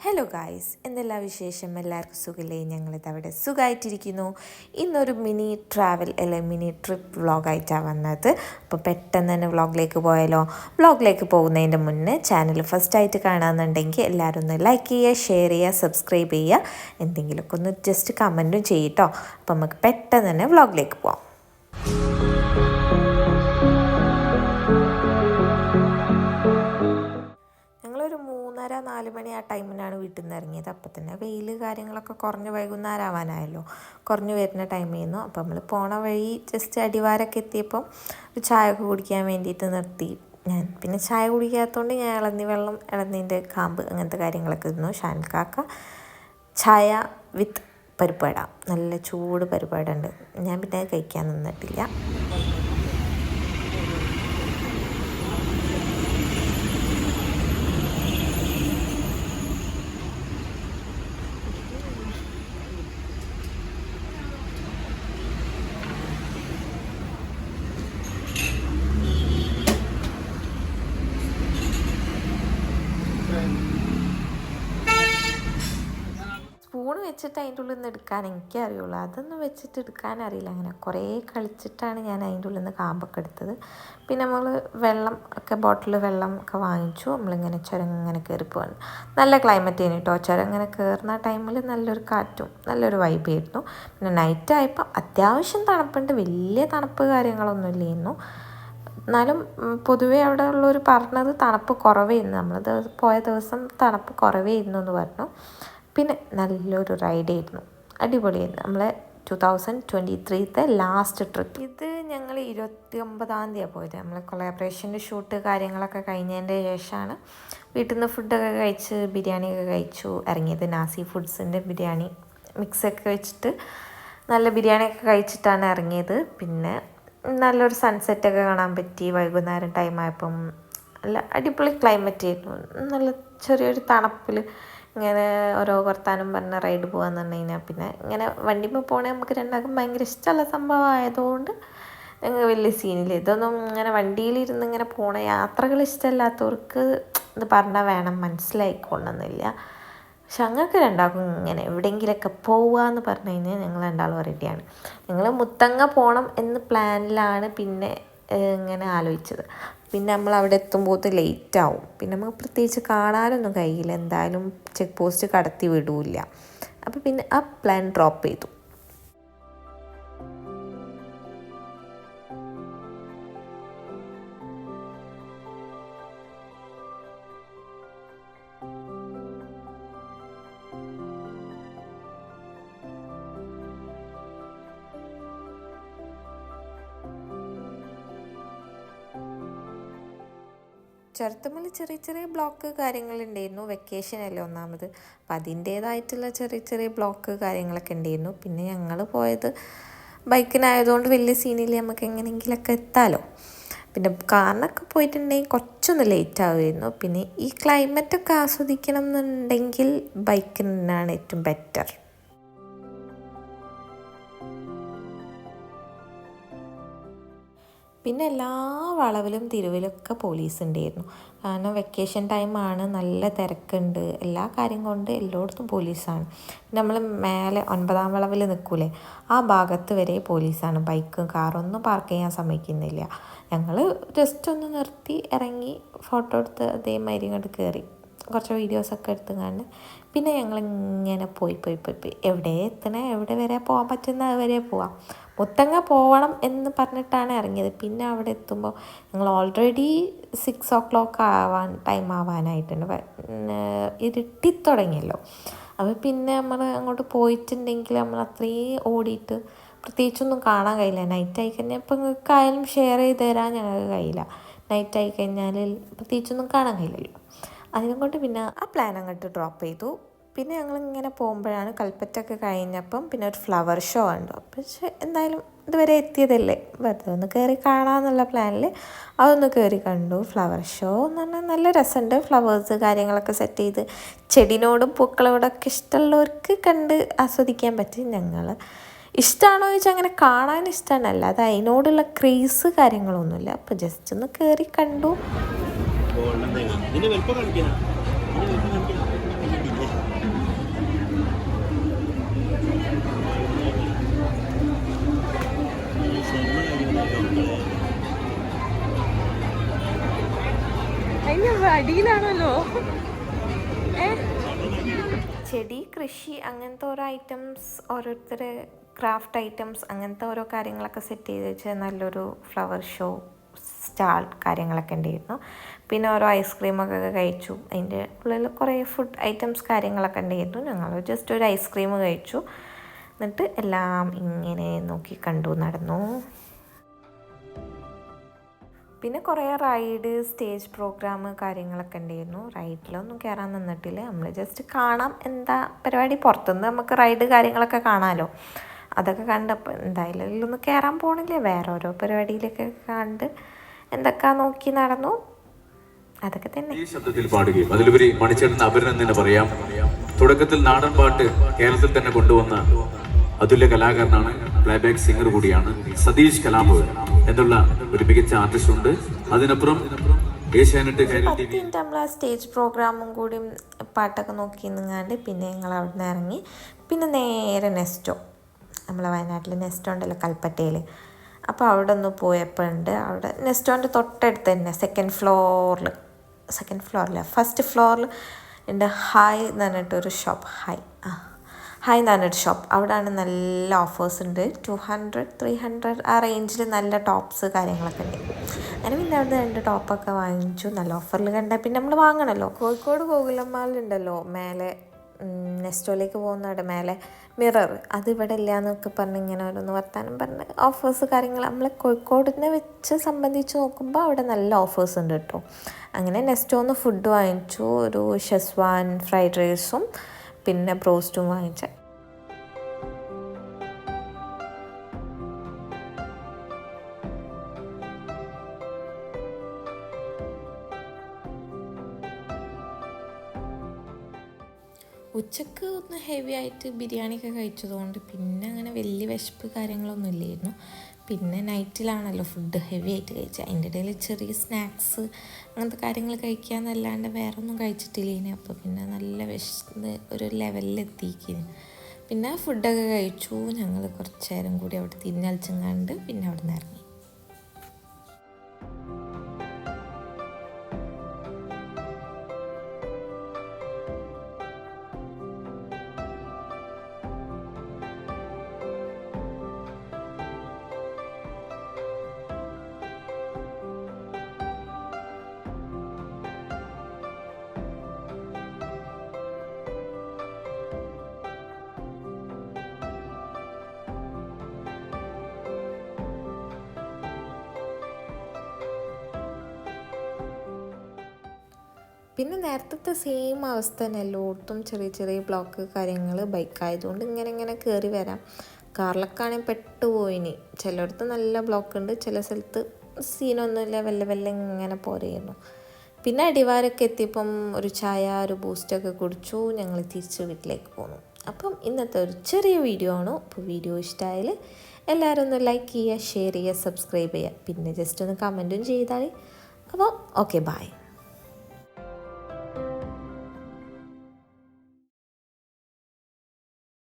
Hello guys, എന്തെല്ലാം വിശേഷം? എല്ലാവർക്കും സുഖമില്ലേ? ഞങ്ങളിത് അവിടെ സുഖമായിട്ടിരിക്കുന്നു. ഇന്നൊരു മിനി ട്രാവൽ അല്ലെങ്കിൽ മിനി ട്രിപ്പ് വ്ളോഗായിട്ടാണ് വന്നത്. അപ്പോൾ പെട്ടെന്ന് തന്നെ വ്ളോഗിലേക്ക് പോയാലോ? വ്ളോഗിലേക്ക് പോകുന്നതിൻ്റെ മുന്നേ ചാനൽ ഫസ്റ്റായിട്ട് കാണാമെന്നുണ്ടെങ്കിൽ എല്ലാവരും ഒന്ന് ലൈക്ക് ചെയ്യുക, ഷെയർ ചെയ്യുക, സബ്സ്ക്രൈബ് ചെയ്യുക, എന്തെങ്കിലുമൊക്കെ ഒന്ന് ജസ്റ്റ് കമൻറ്റും ചെയ്യട്ടോ. അപ്പോൾ നമുക്ക് പെട്ടെന്ന് തന്നെ വ്ളോഗിലേക്ക് പോകാം. ഞങ്ങളൊരു 3:30-4 മണി ആ ടൈമിനാണ് വീട്ടിൽ നിന്ന് ഇറങ്ങിയത്. അപ്പം തന്നെ വെയിൽ കാര്യങ്ങളൊക്കെ കുറഞ്ഞ് വൈകുന്നേരം ആവാനായല്ലോ, കുറഞ്ഞ് വരുന്ന ടൈമായിരുന്നു. അപ്പം നമ്മൾ പോണ വഴി ജസ്റ്റ് അടിവാരൊക്കെ എത്തിയപ്പം ഒരു ചായ ഒക്കെ കുടിക്കാൻ വേണ്ടിയിട്ട് നിർത്തി. ഞാൻ പിന്നെ ചായ കുടിക്കാത്തതുകൊണ്ട് ഞാൻ ഇളനീ വെള്ളം, ഇളനീൻ്റെ കാമ്പ് അങ്ങനത്തെ കാര്യങ്ങളൊക്കെ ഇരുന്നു. ഷാൻകാക്ക ചായ വിത്ത് പരിപ്പട, നല്ല ചൂട് പരിപ്പട ഉണ്ട്. ഞാൻ പിന്നെ കഴിക്കാൻ നിന്നിട്ടില്ല. സ്പൂണ് വെച്ചിട്ട് അതിൻ്റെ ഉള്ളിൽ നിന്ന് എടുക്കാൻ എനിക്കറിയുള്ളൂ, അതൊന്നും വെച്ചിട്ട് എടുക്കാൻ അറിയില്ല. അങ്ങനെ കുറേ കളിച്ചിട്ടാണ് ഞാൻ അതിൻ്റെ ഉള്ളിൽ നിന്ന് കാമ്പൊക്കെ എടുത്തത്. പിന്നെ നമ്മൾ വെള്ളം ഒക്കെ, ബോട്ടിൽ വെള്ളം ഒക്കെ വാങ്ങിച്ചു. നമ്മളിങ്ങനെ ചുരങ്ങനെ കയറി പോകാൻ നല്ല ക്ലൈമറ്റ് ആയിരുന്നു കേട്ടോ. ചുരങ്ങനെ കയറുന്ന ടൈമിൽ നല്ലൊരു കാറ്റും നല്ലൊരു വൈബായിരുന്നു. പിന്നെ നൈറ്റ് ആയപ്പോൾ അത്യാവശ്യം തണുപ്പുണ്ട്, വലിയ തണുപ്പ് കാര്യങ്ങളൊന്നും ഇല്ലായിരുന്നു. എന്നാലും പൊതുവേ അവിടെ ഉള്ളവർ പറഞ്ഞത് തണുപ്പ് കുറവായിരുന്നു. നമ്മൾ പോയ ദിവസം തണുപ്പ് കുറവായിരുന്നു എന്ന് പറഞ്ഞു. പിന്നെ നല്ലൊരു റൈഡായിരുന്നു, അടിപൊളിയായിരുന്നു. നമ്മളെ 2023 ലാസ്റ്റ് ട്രിപ്പ് ഇത്. ഞങ്ങൾ 29-ാം തീയതിയാണ് പോയത്. നമ്മൾ കൊളാബറേഷൻ്റെ ഷൂട്ട് കാര്യങ്ങളൊക്കെ കഴിഞ്ഞതിൻ്റെ ശേഷമാണ് വീട്ടിൽ നിന്ന് ഫുഡൊക്കെ കഴിച്ച് ബിരിയാണിയൊക്കെ കഴിച്ചു ഇറങ്ങിയത്. നാസി ഫുഡ്സിൻ്റെ ബിരിയാണി മിക്സൊക്കെ വെച്ചിട്ട് നല്ല ബിരിയാണിയൊക്കെ കഴിച്ചിട്ടാണ് ഇറങ്ങിയത്. പിന്നെ നല്ലൊരു സൺസെറ്റൊക്കെ കാണാൻ പറ്റി വൈകുന്നേരം ടൈമായപ്പം. നല്ല അടിപൊളി ക്ലൈമറ്റ് ആയിരുന്നു. നല്ല ചെറിയൊരു തണുപ്പിൽ ഇങ്ങനെ ഓരോ വർത്താനം പറഞ്ഞ റൈഡ് പോകാമെന്ന് പറഞ്ഞു കഴിഞ്ഞാൽ, പിന്നെ ഇങ്ങനെ വണ്ടിയിൽ പോകണേ നമുക്ക് രണ്ടാൾക്കും ഭയങ്കര ഇഷ്ടമുള്ള സംഭവം ആയതുകൊണ്ട് ഞങ്ങൾ വലിയ സീനില്ല. ഇതൊന്നും ഇങ്ങനെ വണ്ടിയിലിരുന്ന് ഇങ്ങനെ പോണ യാത്രകൾ ഇഷ്ടമല്ലാത്തവർക്ക് ഇത് പറഞ്ഞാൽ വേണം മനസ്സിലായിക്കൊള്ളുന്നില്ല. പക്ഷെ ഞങ്ങൾക്ക് രണ്ടാൾക്കും ഇങ്ങനെ എവിടെയെങ്കിലുമൊക്കെ പോവാന്ന് പറഞ്ഞു കഴിഞ്ഞാൽ ഞങ്ങൾ രണ്ടാളും റെഡിയാണ്. ഞങ്ങൾ മുത്തങ്ങ പോകണം എന്ന് പ്ലാനിലാണ് പിന്നെ ഇങ്ങനെ ആലോചിച്ചത്. പിന്നെ നമ്മൾ അവിടെ എത്തുമ്പോൾ ലേറ്റ് ആവും. പിന്നെ നമുക്ക് പ്രത്യേകിച്ച് കാണാനൊന്നും കഴിയില്ല, എന്തായാലും ചെക്ക് പോസ്റ്റ് കടത്തി വിടില്ല. അപ്പോൾ പിന്നെ ആ പ്ലാൻ ഡ്രോപ്പ് ചെയ്തു. ചുരത്തുമ്മൽ ചെറിയ ചെറിയ ബ്ലോക്ക് കാര്യങ്ങളുണ്ടായിരുന്നു. വെക്കേഷനല്ലേ ഒന്നാമത്, അപ്പം അതിൻ്റേതായിട്ടുള്ള ചെറിയ ചെറിയ ബ്ലോക്ക് കാര്യങ്ങളൊക്കെ ഉണ്ടായിരുന്നു. പിന്നെ ഞങ്ങൾ പോയത് ബൈക്കിനായതുകൊണ്ട് വലിയ സീനിൽ നമുക്ക് എങ്ങനെയെങ്കിലുമൊക്കെ എത്താമല്ലോ. പിന്നെ കാറിനൊക്കെ പോയിട്ടുണ്ടെങ്കിൽ കുറച്ചൊന്ന് ലേറ്റ് ആവുമായിരുന്നു. പിന്നെ ഈ ക്ലൈമറ്റൊക്കെ ആസ്വദിക്കണം എന്നുണ്ടെങ്കിൽ ബൈക്കിനാണ് ഏറ്റവും ബെറ്റർ. പിന്നെ എല്ലാ വളവിലും തിരുവിലൊക്കെ പോലീസ് ഉണ്ടായിരുന്നു. കാരണം വെക്കേഷൻ ടൈമാണ്, നല്ല തിരക്കുണ്ട്, എല്ലാ കാര്യം കൊണ്ട് എല്ലായിടത്തും പോലീസാണ്. നമ്മൾ മേലെ 9-ാം വളവിൽ നിൽക്കൂലേ, ആ ഭാഗത്ത് വരെ പോലീസാണ്. ബൈക്കും കാറൊന്നും പാർക്ക് ചെയ്യാൻ സമ്മതിക്കുന്നില്ല. ഞങ്ങൾ ജസ്റ്റ് ഒന്ന് നിർത്തി ഇറങ്ങി ഫോട്ടോ എടുത്ത് അതേമാതിരി ഇങ്ങോട്ട് കയറി കുറച്ച് വീഡിയോസൊക്കെ എടുത്ത് കണ്ട് പിന്നെ ഞങ്ങളിങ്ങനെ പോയി എവിടെ എത്തണേ, എവിടെ വരെ പോകാൻ പറ്റുന്ന വരെ പോവാം. മുത്തങ്ങ പോകണം എന്ന് പറഞ്ഞിട്ടാണ് ഇറങ്ങിയത്. പിന്നെ അവിടെ എത്തുമ്പോൾ ഞങ്ങൾ ഓൾറെഡി 6 o'clock ടൈം ആവാനായിട്ടുണ്ട്, ഇരുട്ടിത്തുടങ്ങിയല്ലോ. അപ്പോൾ പിന്നെ നമ്മൾ അങ്ങോട്ട് പോയിട്ടുണ്ടെങ്കിൽ നമ്മൾ അത്രയും ഓടിയിട്ട് പ്രത്യേകിച്ചൊന്നും കാണാൻ കഴിയില്ല. നൈറ്റ് ആയിക്കഴിഞ്ഞാൽ ഇപ്പം നിങ്ങൾക്കായാലും ഷെയർ ചെയ്ത് തരാൻ ഞങ്ങൾക്ക് കഴിയില്ല. നൈറ്റ് ആയിക്കഴിഞ്ഞാൽ പ്രത്യേകിച്ചൊന്നും കാണാൻ കഴിയില്ലല്ലോ. അതിനെക്കൊണ്ട് പിന്നെ ആ പ്ലാൻ അങ്ങോട്ട് ഡ്രോപ്പ് ചെയ്തു. പിന്നെ ഞങ്ങളിങ്ങനെ പോകുമ്പോഴാണ് കൽപ്പറ്റൊക്കെ കഴിഞ്ഞപ്പം പിന്നെ ഒരു ഫ്ലവർ ഷോ കണ്ടു. പക്ഷേ എന്തായാലും ഇതുവരെ എത്തിയതല്ലേ, വെറുതെ ഒന്ന് കയറി കാണാമെന്നുള്ള പ്ലാനിൽ അതൊന്ന് കയറി കണ്ടു. ഫ്ലവർ ഷോ എന്ന് പറഞ്ഞാൽ നല്ല രസമുണ്ട്. ഫ്ലവേഴ്സ് കാര്യങ്ങളൊക്കെ സെറ്റ് ചെയ്ത് ചെടിനോടും പൂക്കളോടൊക്കെ ഇഷ്ടമുള്ളവർക്ക് കണ്ട് ആസ്വദിക്കാൻ പറ്റും. ഞങ്ങൾ ഇഷ്ടമാണോ ചോദിച്ചാൽ അങ്ങനെ കാണാൻ ഇഷ്ടമാണ്, അല്ലാതെ അതിനോടുള്ള ക്രേസ് കാര്യങ്ങളൊന്നുമില്ല. അപ്പോൾ ജസ്റ്റ് ഒന്ന് കയറി കണ്ടു. അടിയിലാണല്ലോ. ചെടി കൃഷി അങ്ങനത്തെ ഓരോ ഐറ്റംസ് ഓരോരുത്തർ ക്രാഫ്റ്റ് ഐറ്റംസ് അങ്ങനത്തെ ഓരോ കാര്യങ്ങളൊക്കെ സെറ്റ് ചെയ്ത് വെച്ചാൽ നല്ലൊരു ഫ്ലവർ ഷോ സ്റ്റാൾ കാര്യങ്ങളൊക്കെ ഉണ്ടായിരുന്നു. പിന്നെ ഓരോ ഐസ്ക്രീമൊക്കെ കഴിച്ചു. അതിൻ്റെ ഉള്ളിൽ കുറേ ഫുഡ് ഐറ്റംസ് കാര്യങ്ങളൊക്കെ ഉണ്ടായിരുന്നു. ഞങ്ങൾ ജസ്റ്റ് ഒരു ഐസ്ക്രീം കഴിച്ചു. എന്നിട്ട് എല്ലാം ഇങ്ങനെ നോക്കി കണ്ടു നടന്നു. പിന്നെ കുറേ റൈഡ് സ്റ്റേജ് പ്രോഗ്രാം കാര്യങ്ങളൊക്കെ ഉണ്ടായിരുന്നു. റൈഡിലൊന്നും കയറാൻ നിന്നിട്ടില്ല. നമ്മൾ ജസ്റ്റ് കാണാം എന്താ പരിപാടി. പുറത്തുനിന്ന് നമുക്ക് റൈഡ് കാര്യങ്ങളൊക്കെ കാണാമല്ലോ. അതൊക്കെ കണ്ടപ്പോൾ എന്തായാലും ഇതിലൊന്നും കയറാൻ പോകണില്ല. വേറെ ഓരോ പരിപാടിയിലൊക്കെ കണ്ട് എന്തൊക്കെ നോക്കി നടന്നു. അതൊക്കെ തന്നെ. ഈ ശബ്ദത്തിൽ പാടുകയും അതിലുപരി മണിച്ചേട്ടൻ അപരൻ തന്നെ പറയാം. തുടക്കത്തിൽ നാടൻ പാട്ട് കേരളത്തിൽ തന്നെ കൊണ്ടുവന്ന അതുല്യ കലാകാരനാണ്. പ്ലേബാക്ക് സിംഗർ കൂടിയാണ് സതീഷ് കലാഭവൻ എന്നുള്ള ഒരു മികച്ച ആർട്ടിസ്റ്റ് ഉണ്ട്. അതിനപ്പുറം ഏഷ്യാനെറ്റ് നമ്മൾ ആ സ്റ്റേജ് പ്രോഗ്രാമും കൂടി പാട്ടൊക്കെ നോക്കി നിന്നാണ്ട് പിന്നെ ഞങ്ങൾ അവിടെ നിന്ന് ഇറങ്ങി. പിന്നെ നേരെ നെസ്റ്റോ, നമ്മളെ വയനാട്ടിൽ നെസ്റ്റോ ഉണ്ടല്ലോ കൽപ്പറ്റയിൽ. അപ്പോൾ അവിടെ ഒന്ന് പോയപ്പോൾ ഉണ്ട്, അവിടെ നെസ്റ്റോൻ്റെ തൊട്ടടുത്ത് തന്നെ സെക്കൻഡ് ഫ്ലോറിൽ ഫസ്റ്റ് ഫ്ലോറിൽ ഉണ്ട് ഹായ് എന്ന് പറഞ്ഞിട്ടൊരു ഷോപ്പ്. ഹായ് എന്ന് പറഞ്ഞൊരു ഷോപ്പ്. അവിടെയാണ് നല്ല ഓഫേഴ്സ് ഉണ്ട്. 200, 300 ആ റേഞ്ചിൽ നല്ല ടോപ്സ് കാര്യങ്ങളൊക്കെ ഉണ്ട്. അങ്ങനെ പിന്നെ അവിടെ 2 ടോപ്പൊക്കെ വാങ്ങിച്ചു. നല്ല ഓഫറിൽ കണ്ടാൽ പിന്നെ നമ്മൾ വാങ്ങണമല്ലോ. കോഴിക്കോട് ഗോകുലമ്മാളുണ്ടല്ലോ മേലെ നെസ്റ്റോയിലേക്ക് പോകുന്നവിടെ മേലെ മിറർ, അതിവിടെ ഇല്ല എന്നൊക്കെ പറഞ്ഞ് ഇങ്ങനെ ഓരോന്ന് വർത്താനം പറഞ്ഞ് ഓഫേഴ്സ് കാര്യങ്ങൾ നമ്മൾ കോഴിക്കോടിനെ വെച്ച് സംബന്ധിച്ച് നോക്കുമ്പോൾ അവിടെ നല്ല ഓഫേഴ്സ് ഉണ്ട് കേട്ടോ. അങ്ങനെ നെസ്റ്റോന്ന് ഫുഡ് വാങ്ങിച്ചു. ഒരു ഷെസ്വാൻ ഫ്രൈഡ് റൈസും പിന്നെ ബ്രോസ്റ്റും വാങ്ങിച്ച. ഉച്ചക്ക് ഒന്ന് ഹെവി ആയിട്ട് ബിരിയാണിയൊക്കെ കഴിച്ചതുകൊണ്ട് പിന്നെ അങ്ങനെ വലിയ വിശപ്പ് കാര്യങ്ങളൊന്നും ഇല്ലായിരുന്നു. പിന്നെ നൈറ്റിലാണല്ലോ ഫുഡ് ഹെവി ആയിട്ട് കഴിച്ചത്. അതിൻ്റെ ഇടയിൽ ചെറിയ സ്നാക്സ് അങ്ങനത്തെ കാര്യങ്ങൾ കഴിക്കാമെന്നല്ലാണ്ട് വേറെ ഒന്നും കഴിച്ചിട്ടില്ലേന്. അപ്പോൾ പിന്നെ നല്ല വിശന്ന് ഒരു ലെവലിലെത്തിക്കുന്നു. പിന്നെ ഫുഡൊക്കെ കഴിച്ചു. ഞങ്ങൾ കുറച്ച് നേരം കൂടി അവിടെ തിരിഞ്ഞളിച്ചങ്ങാണ്ട് പിന്നെ അവിടെ നിന്ന് ഇറങ്ങി. പിന്നെ നേരത്തെ സെയിം അവസ്ഥ തന്നെ എല്ലായിടത്തും ചെറിയ ചെറിയ ബ്ലോക്ക് കാര്യങ്ങൾ. ബൈക്കായതുകൊണ്ട് ഇങ്ങനെ കയറി വരാം. കാറിലൊക്കെ ആണെങ്കിൽ പെട്ടുപോയിനി. ചിലയിടത്ത് നല്ല ബ്ലോക്ക് ഉണ്ട്, ചില സ്ഥലത്ത് സീനൊന്നുമില്ല, വല്ല ഇങ്ങനെ പോരെയായിരുന്നു. പിന്നെ അടിവാരൊക്കെ എത്തിയപ്പം ഒരു ചായ ഒരു ബൂസ്റ്റൊക്കെ കുടിച്ചു. ഞങ്ങൾ തിരിച്ച് വീട്ടിലേക്ക് പോന്നു. അപ്പം ഇന്നത്തെ ഒരു ചെറിയ വീഡിയോ ആണ്. അപ്പോൾ വീഡിയോ ഇഷ്ടമായാൽ എല്ലാവരും ഒന്ന് ലൈക്ക് ചെയ്യുക, ഷെയർ ചെയ്യുക, സബ്സ്ക്രൈബ് ചെയ്യുക. പിന്നെ ജസ്റ്റ് ഒന്ന് കമൻറ്റും ചെയ്താൽ. അപ്പോൾ ഓക്കെ, ബൈ.